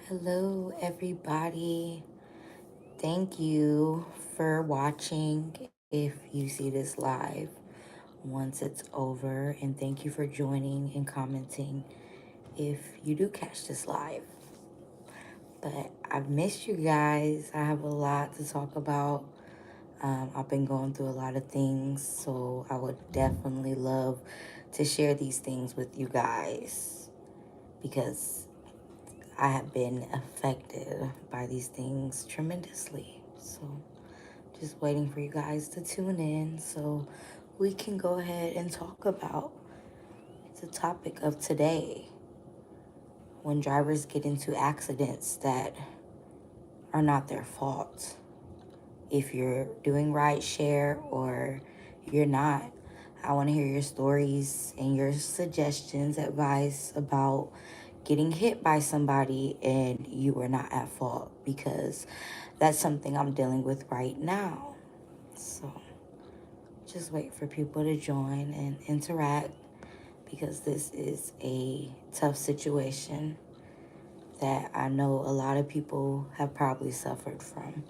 Hello, everybody. Thank you for watching if you see this live once it's over, and thank you for joining and commenting if you do catch this live. But I've missed you guys. I have a lot to talk about. I've been going through a lot of things, so I would definitely love to share these things with you guys because I have been affected by these things tremendously. So just waiting for you guys to tune in so we can go ahead and talk about the topic of today. When drivers get into accidents that are not their fault. If you're doing rideshare or you're not, I want to hear your stories and your suggestions, advice about getting hit by somebody and you were not at fault, because that's something I'm dealing with right now. So just wait for people to join and interact, because this is a tough situation that I know a lot of people have probably suffered from.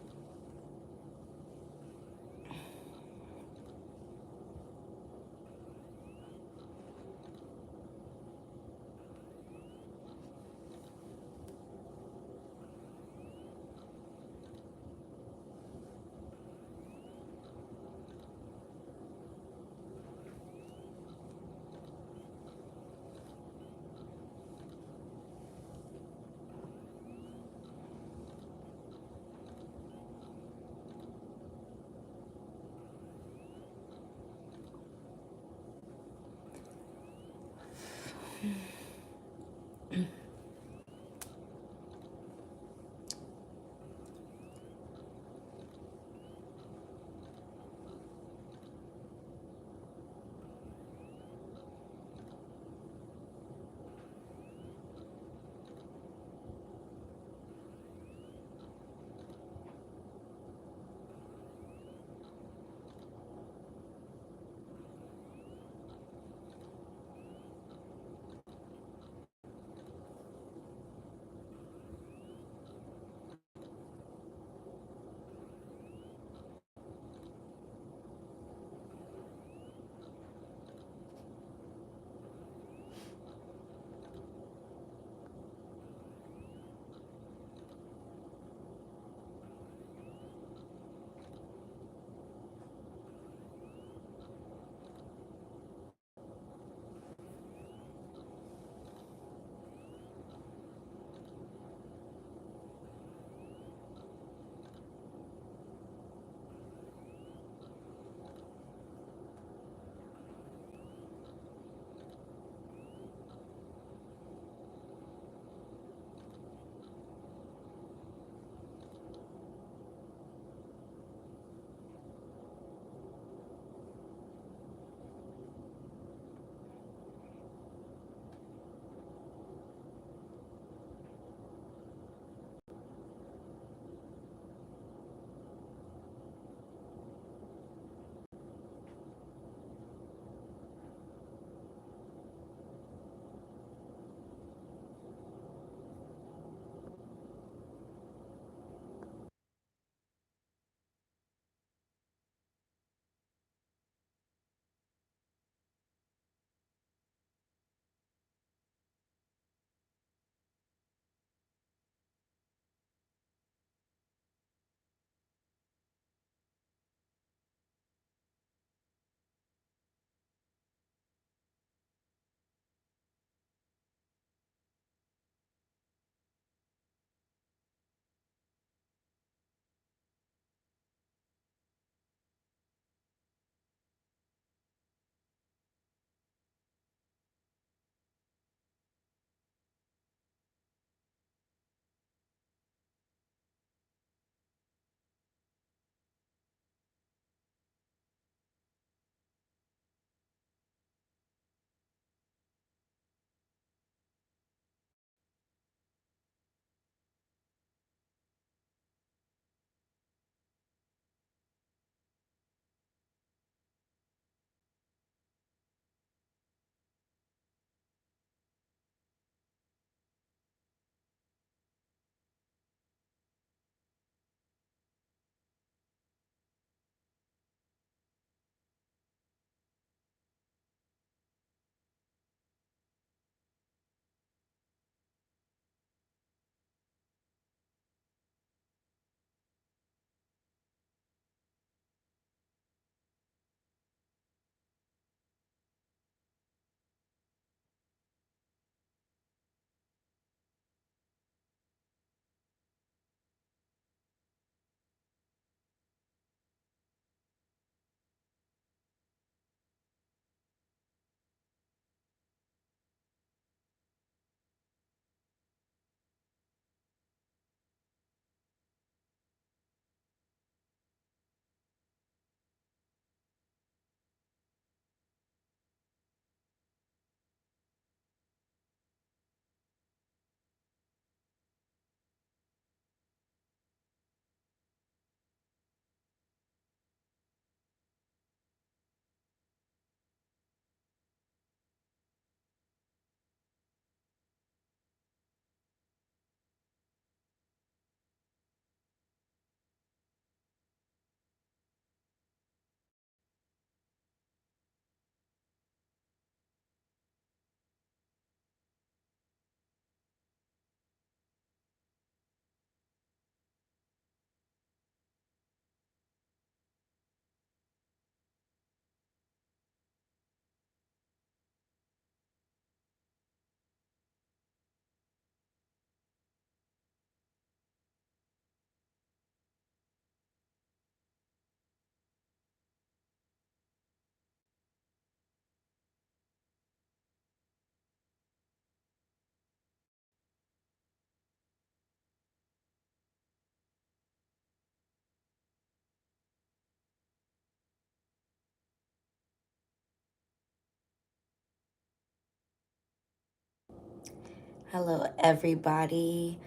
Hello, everybody.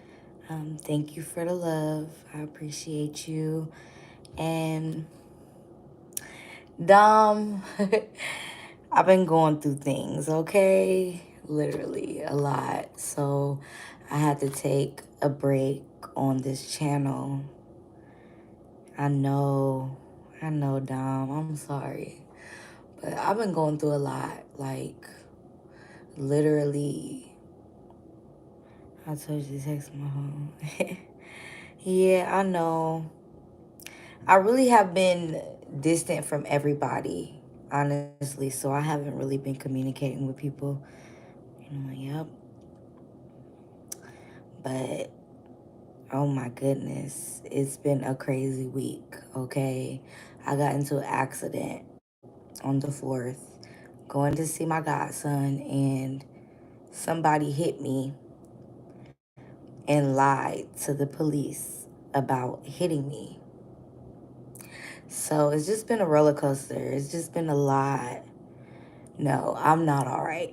Thank you for the love. I appreciate you. And Dom, I've been going through things, okay? Literally a lot. So I had to take a break on this channel. I know, I know, Dom. I'm sorry. But I've been going through a lot. Like, literally, I told you to text my phone. Yeah, I know. I really have been distant from everybody, honestly. So I haven't really been communicating with people. Yep. But oh my goodness, it's been a crazy week, okay? I got into an accident on the 4th, going to see my godson, and somebody hit me and lied to the police about hitting me. So it's just been a roller coaster. It's just been a lot. No, I'm not all right.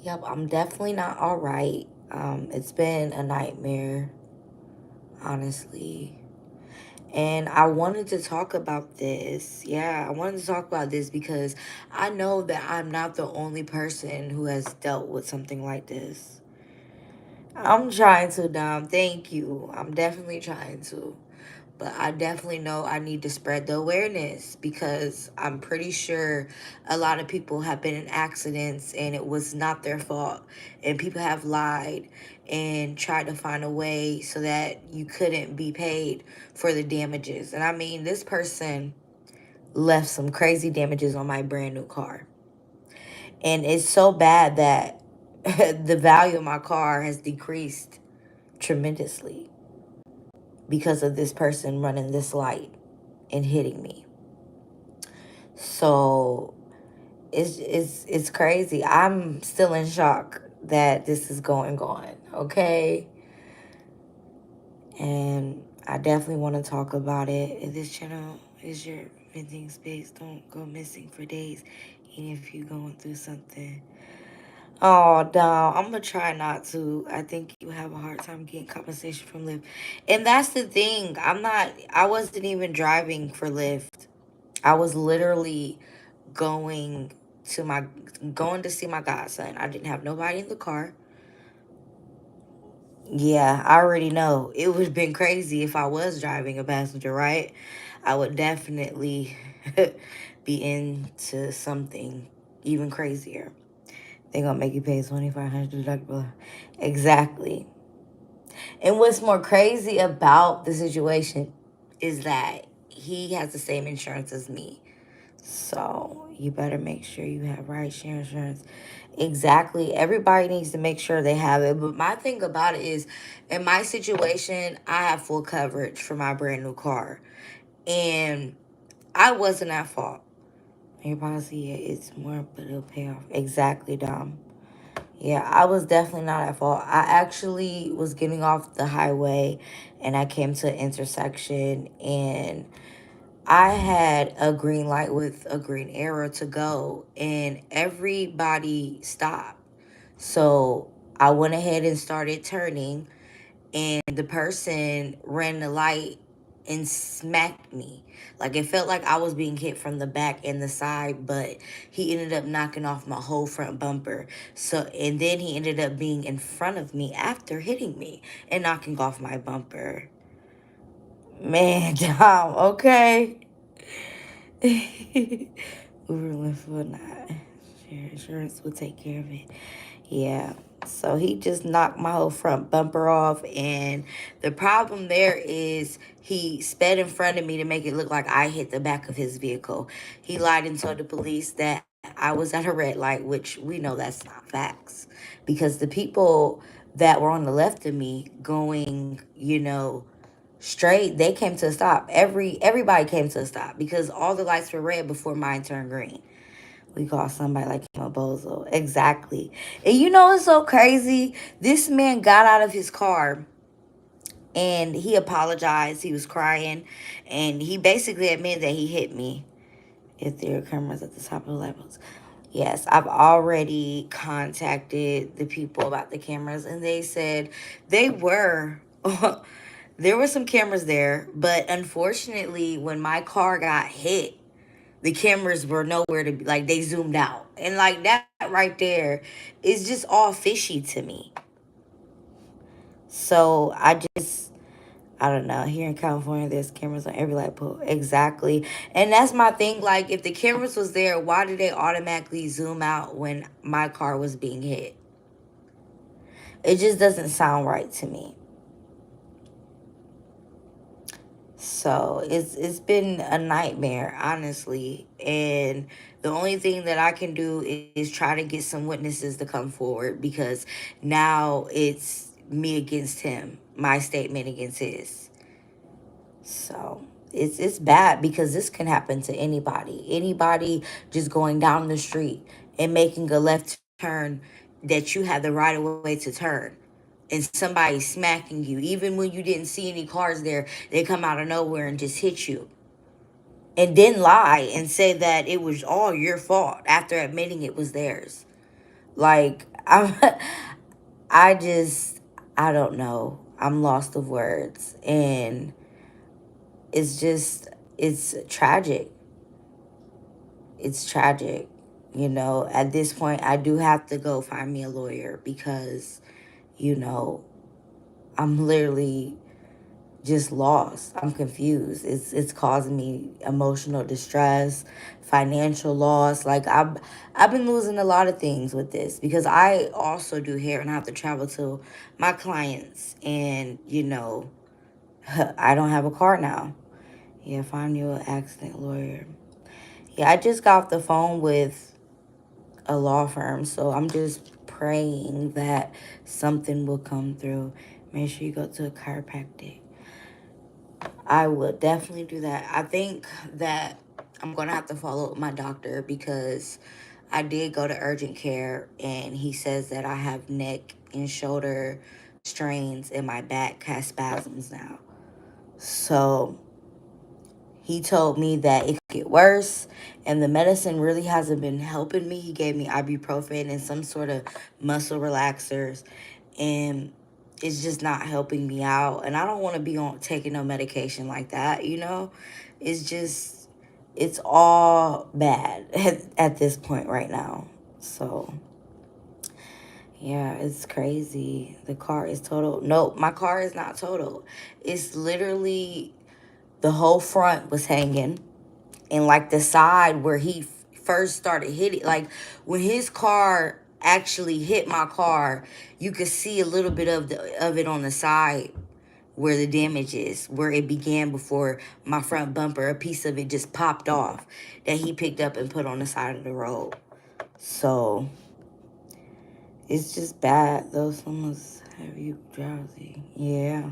Yep, I'm definitely not all right. It's been a nightmare, honestly. And I wanted to talk about this. Yeah, I wanted to talk about this because I know that I'm not the only person who has dealt with something like this. I'm trying to, Dom. Thank you. I'm definitely trying to. But I definitely know I need to spread the awareness because I'm pretty sure a lot of people have been in accidents and it was not their fault. And people have lied and tried to find a way so that you couldn't be paid for the damages. And I mean, this person left some crazy damages on my brand new car. And it's so bad that the value of my car has decreased tremendously because of this person running this light and hitting me. So it's crazy. I'm still in shock that this is going on, okay? And I definitely want to talk about it. And this channel is your venting space. Don't go missing for days, even if you're going through something. Oh, no, I'm gonna try not to. I think you have a hard time getting compensation from Lyft. And that's the thing. I wasn't even driving for Lyft. I was literally going my going to see my godson. I didn't have nobody in the car. Yeah, I already know. It would have been crazy if I was driving a passenger, right? I would definitely be into something even crazier. They're gonna make you pay 2,500 deductible. Exactly. And what's more crazy about the situation is that he has the same insurance as me. So you better make sure you have rideshare insurance. Exactly. Everybody needs to make sure they have it. But my thing about it is, in my situation, I have full coverage for my brand new car. And I wasn't at fault. Your policy, yeah, it's more, but it'll pay off. Exactly, Dom. Yeah, I was definitely not at fault. I actually was getting off the highway and I came to an intersection and I had a green light with a green arrow to go, and everybody stopped. So I went ahead and started turning, and the person ran the light and smacked me. Like it felt like I was being hit from the back and the side, but he ended up knocking off my whole front bumper. So, and then he ended up being in front of me after hitting me and knocking off my bumper. Man, Dom, okay. Uber Lyft will not. Share insurance will take care of it. Yeah. So he just knocked my whole front bumper off. And the problem there is he sped in front of me to make it look like I hit the back of his vehicle. He lied and told the police that I was at a red light, which we know that's not facts. Because the people that were on the left of me going, straight, they came to a stop. Everybody came to a stop because all the lights were red before mine turned green. We call somebody like him a bozo. Exactly. And you know it's so crazy? This man got out of his car And he apologized. He was crying. And he basically admitted that he hit me. If there are cameras at the top of the levels. Yes, I've already contacted the people about the cameras, and they said they were. There were some cameras there, but unfortunately, when my car got hit, the cameras were nowhere to be. Like, they zoomed out. And, like, that right there is just all fishy to me. So I don't know. Here in California, there's cameras on every light pole. Exactly. And that's my thing. Like, if the cameras was there, why did they automatically zoom out when my car was being hit? It just doesn't sound right to me. So it's been a nightmare, honestly. And the only thing that I can do is try to get some witnesses to come forward, because now it's me against him, my statement against his. So it's bad, because this can happen to anybody. Anybody just going down the street and making a left turn that you have the right of way to turn, and somebody smacking you, even when you didn't see any cars there, they come out of nowhere and just hit you. And then lie and say that it was all your fault after admitting it was theirs. Like, I just, I don't know. I'm lost of words. And it's just, it's tragic. It's tragic. You know, at this point, I do have to go find me a lawyer, because, you know, I'm literally just lost. I'm confused. It's causing me emotional distress, financial loss. Like, I've been losing a lot of things with this, because I also do hair and I have to travel to my clients, and you know, I don't have a car now. Yeah, find you an accident lawyer. Yeah, I just got off the phone with a law firm, so I'm just praying that something will come through. Make sure you go to a chiropractic. I would definitely do that. I think that I'm going to have to follow up with my doctor, because I did go to urgent care, and he says that I have neck and shoulder strains, and my back has spasms now. So he told me that it could get worse, and the medicine really hasn't been helping me. He gave me ibuprofen and some sort of muscle relaxers, and it's just not helping me out. And I don't want to be on taking no medication like that, you know? It's just, it's all bad at this point right now. So, yeah, it's crazy. The car is total. No, my car is not total. It's literally the whole front was hanging, and like the side where he first started hitting, like when his car actually hit my car, you could see a little bit of it on the side where the damage is, where it began before my front bumper. A piece of it just popped off that he picked up and put on the side of the road. So it's just bad though. Someone's have you drowsy. Yeah,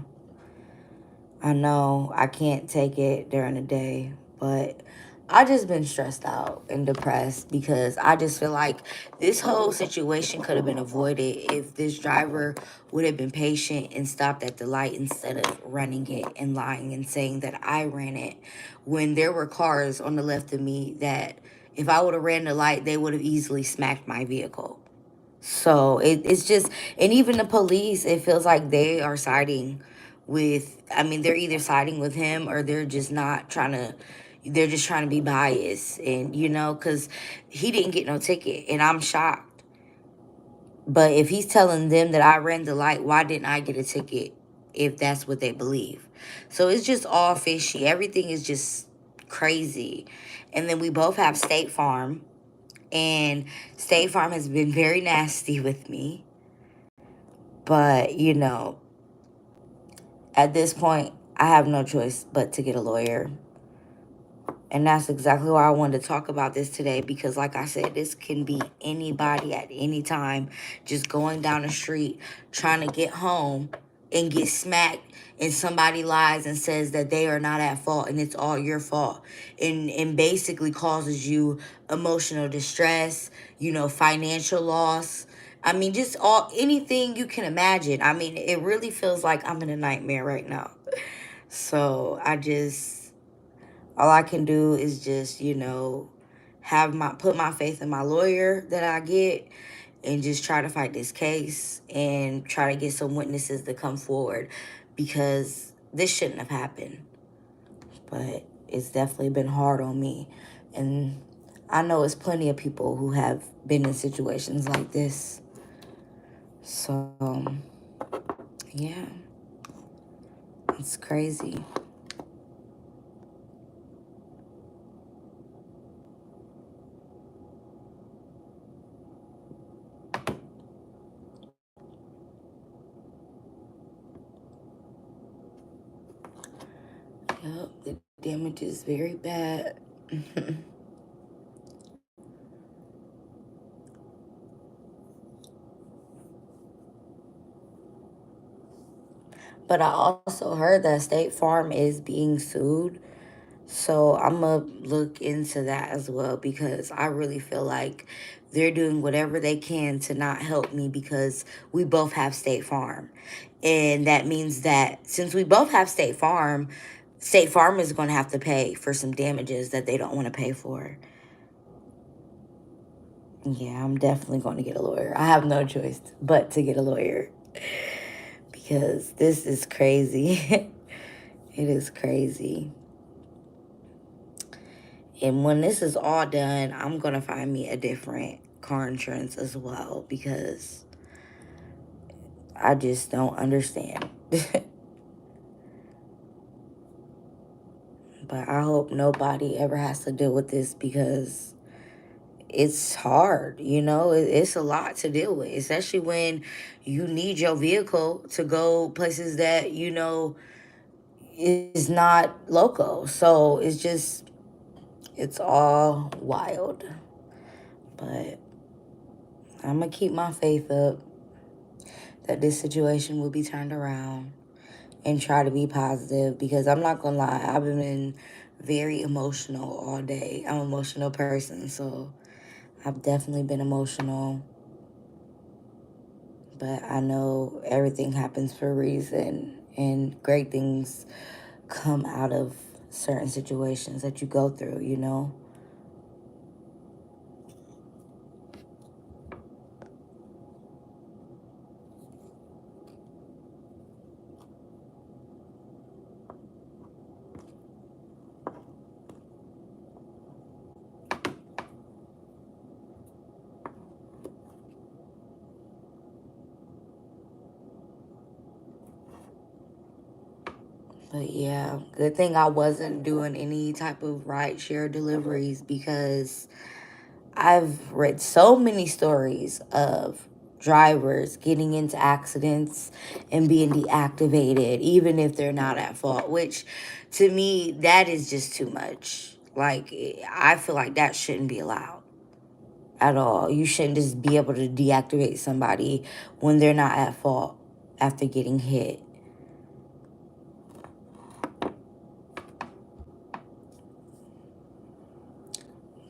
I know I can't take it during the day, but I just been stressed out and depressed, because I just feel like this whole situation could have been avoided if this driver would have been patient and stopped at the light, instead of running it and lying and saying that I ran it, when there were cars on the left of me that if I would have ran the light, they would have easily smacked my vehicle. So it's just, and even the police, it feels like they are siding with, I mean, they're either siding with him, or they're just not trying to, they're just trying to be biased. And, you know, because he didn't get no ticket, and I'm shocked. But if he's telling them that I ran the light, why didn't I get a ticket, if that's what they believe? So it's just all fishy. Everything is just crazy. And then we both have State Farm, and State Farm has been very nasty with me. But, you know, at this point, I have no choice but to get a lawyer. And that's exactly why I wanted to talk about this today, because, like I said, this can be anybody at any time, just going down the street trying to get home and get smacked, and somebody lies and says that they are not at fault and it's all your fault, and basically causes you emotional distress, you know, financial loss, I mean, just all anything you can imagine. I mean, it really feels like I'm in a nightmare right now. So all I can do is just, have my put my faith in my lawyer that I get and just try to fight this case and try to get some witnesses to come forward because this shouldn't have happened. But it's definitely been hard on me. And I know it's plenty of people who have been in situations like this. So, yeah, it's crazy. Yep, the damage is very bad. But I also heard that State Farm is being sued. So I'm going to look into that as well because I really feel like they're doing whatever they can to not help me because we both have State Farm. And that means that since we both have State Farm is going to have to pay for some damages that they don't want to pay for. Yeah, I'm definitely going to get a lawyer. I have no choice but to get a lawyer because this is crazy. It is crazy. And when this is all done, I'm going to find me a different car insurance as well because I just don't understand. But I hope nobody ever has to deal with this because it's hard, it's a lot to deal with, especially when you need your vehicle to go places that, is not local. So it's all wild. But I'm going to keep my faith up that this situation will be turned around and try to be positive because I'm not gonna lie, I've been very emotional all day. I'm an emotional person, so I've definitely been emotional. But I know everything happens for a reason and great things come out of certain situations that you go through. But yeah, good thing I wasn't doing any type of rideshare deliveries because I've read so many stories of drivers getting into accidents and being deactivated, even if they're not at fault, which to me, that is just too much. Like, I feel like that shouldn't be allowed at all. You shouldn't just be able to deactivate somebody when they're not at fault after getting hit.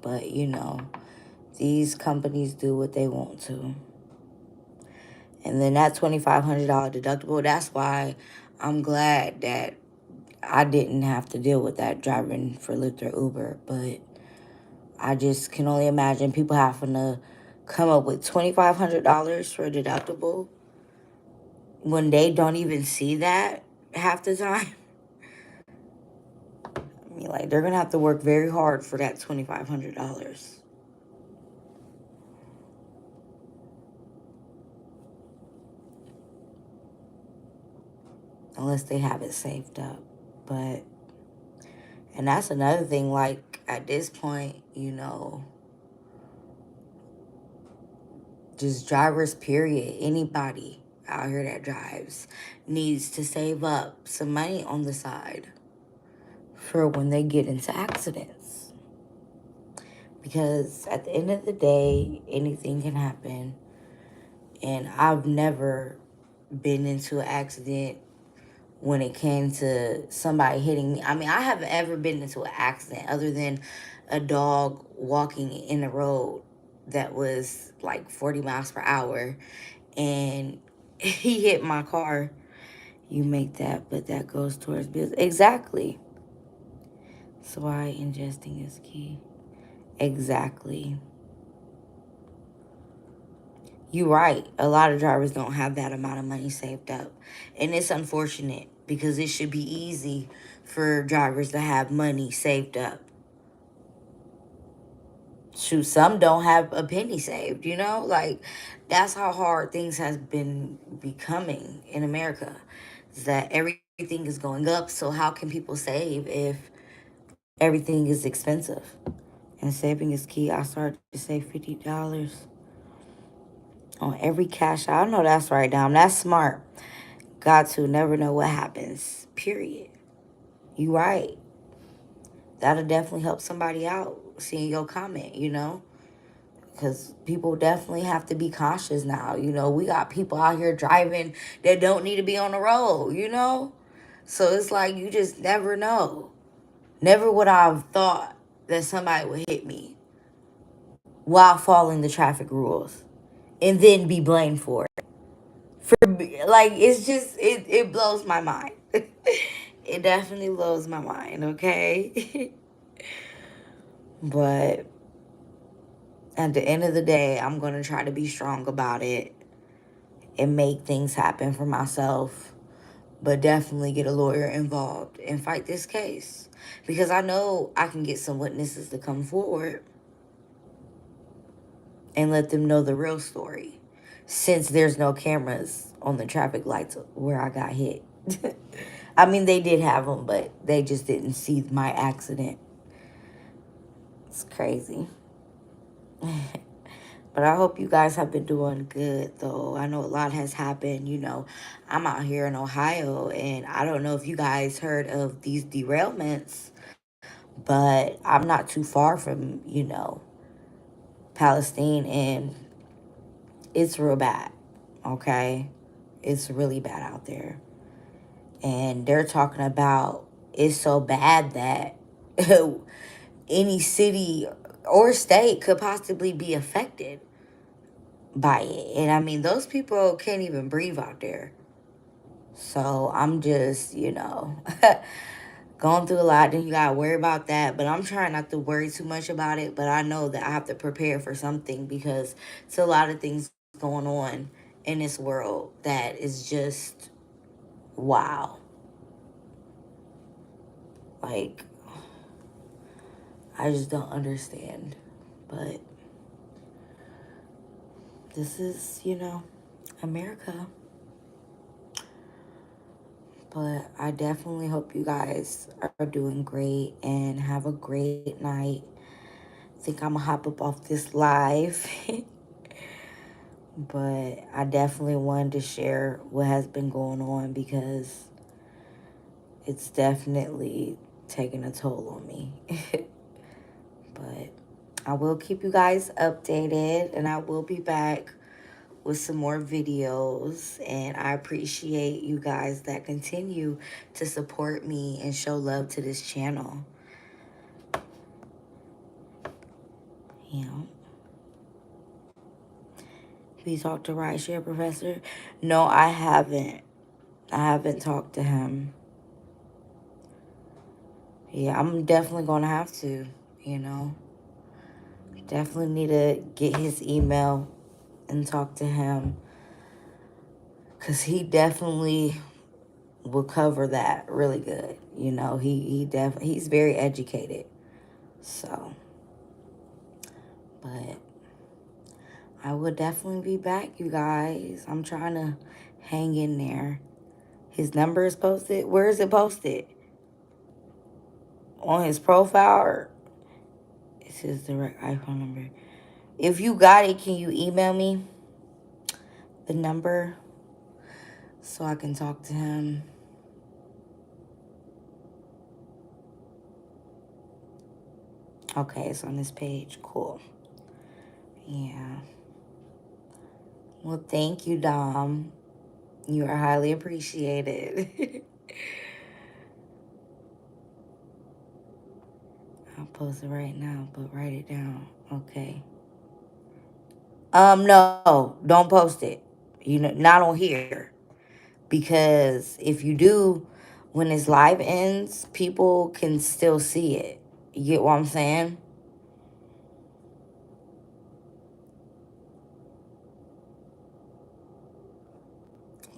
But, these companies do what they want to. And then that $2,500 deductible, that's why I'm glad that I didn't have to deal with that driving for Lyft or Uber. But I just can only imagine people having to come up with $2,500 for a deductible when they don't even see that half the time. I mean, like, they're going to have to work very hard for that $2,500 unless they have it saved up. But, and that's another thing, like, at this point, just drivers, period, anybody out here that drives needs to save up some money on the side for when they get into accidents. Because at the end of the day, anything can happen. And I've never been into an accident when it came to somebody hitting me. I mean, I haven't ever been into an accident other than a dog walking in the road that was like 40 miles per hour, and he hit my car. You make that, but that goes towards business. Exactly. So why ingesting is key. Exactly. You're right. A lot of drivers don't have that amount of money saved up. And it's unfortunate because it should be easy for drivers to have money saved up. Shoot, some don't have a penny saved, you know? Like, that's how hard things has been becoming in America. Is that everything is going up, so how can people save if everything is expensive? And saving is key. I started to save $50 on every cash out. I know that's right, Dom. That's smart. Got to never know what happens. Period. You right. That'll definitely help somebody out seeing your comment, you know? Because people definitely have to be cautious now. You know, we got people out here driving that don't need to be on the road, you know? So it's like you just never know. Never would I have thought that somebody would hit me while following the traffic rules and then be blamed for it. Like, it's just, it blows my mind. It definitely blows my mind, okay? But at the end of the day, I'm going to try to be strong about it and make things happen for myself, but definitely get a lawyer involved and fight this case because I know I can get some witnesses to come forward and let them know the real story since there's no cameras on the traffic lights where I got hit. I mean, they did have them, but they just didn't see my accident. It's crazy. But I hope you guys have been doing good, though. I know a lot has happened. You know, I'm out here in Ohio, and I don't know if you guys heard of these derailments, but I'm not too far from, Palestine, and it's real bad, okay? It's really bad out there. And they're talking about it's so bad that any city or state could possibly be affected by it. And I mean, those people can't even breathe out there. So I'm just, going through a lot. Then you got to worry about that. But I'm trying not to worry too much about it. But I know that I have to prepare for something because it's a lot of things going on in this world that is just wow. Like, I just don't understand. But this is, America. But I definitely hope you guys are doing great and have a great night. I think I'm going to hop up off this live. But I definitely wanted to share what has been going on because it's definitely taking a toll on me. But I will keep you guys updated and I will be back with some more videos, and I appreciate you guys that continue to support me and show love to this channel. You know, we talked to Rideshare Professor. No, I haven't. I haven't talked to him. Yeah, I'm definitely gonna have to. You know, definitely need to get his email and talk to him because he definitely will cover that really good. You know, he's very educated. So, but I will definitely be back, you guys. I'm trying to hang in there. His number is posted. Where is it posted? On his profile, or it's his direct iPhone number? If you got it, can you email me the number so I can talk to him? Okay, it's on this page. Cool. Yeah. Well, thank you, Dom. You are highly appreciated. I'll post it right now, but write it down. Okay. No, don't post it. You know, not on here. Because if you do, when this live ends, people can still see it. You get what I'm saying?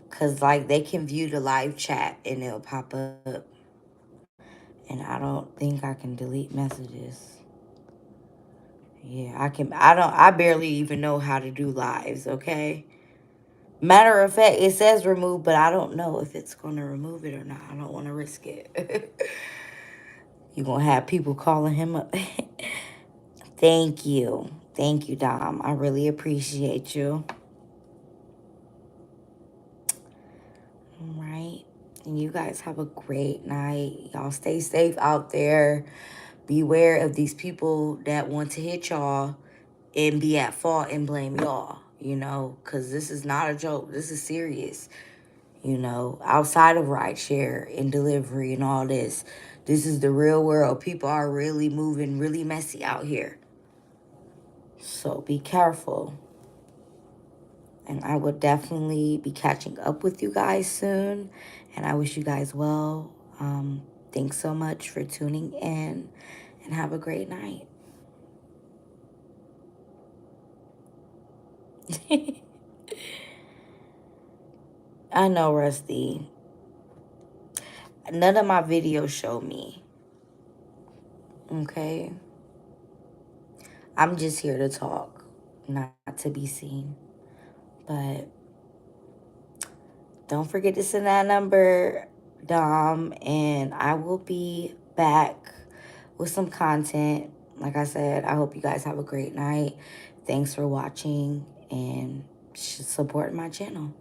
Because, like, they can view the live chat and it'll pop up. And I don't think I can delete messages. Yeah, I can. I barely even know how to do lives, okay? Matter of fact, it says remove, but I don't know if it's going to remove it or not. I don't want to risk it. You're going to have people calling him up. Thank you. Thank you, Dom. I really appreciate you. All right. And you guys have a great night. Y'all stay safe out there. Beware of these people that want to hit y'all and be at fault and blame y'all, you know, because this is not a joke. This is serious, you know, outside of rideshare and delivery and all this. This is the real world. People are really moving really messy out here. So be careful. And I will definitely be catching up with you guys soon. And I wish you guys well. Thanks so much for tuning in and have a great night. I know, Rusty. None of my videos show me. Okay? I'm just here to talk, not to be seen. But don't forget to send that number, Dom, and I will be back with some content. Like I said, I hope you guys have a great night. Thanks for watching and support my channel.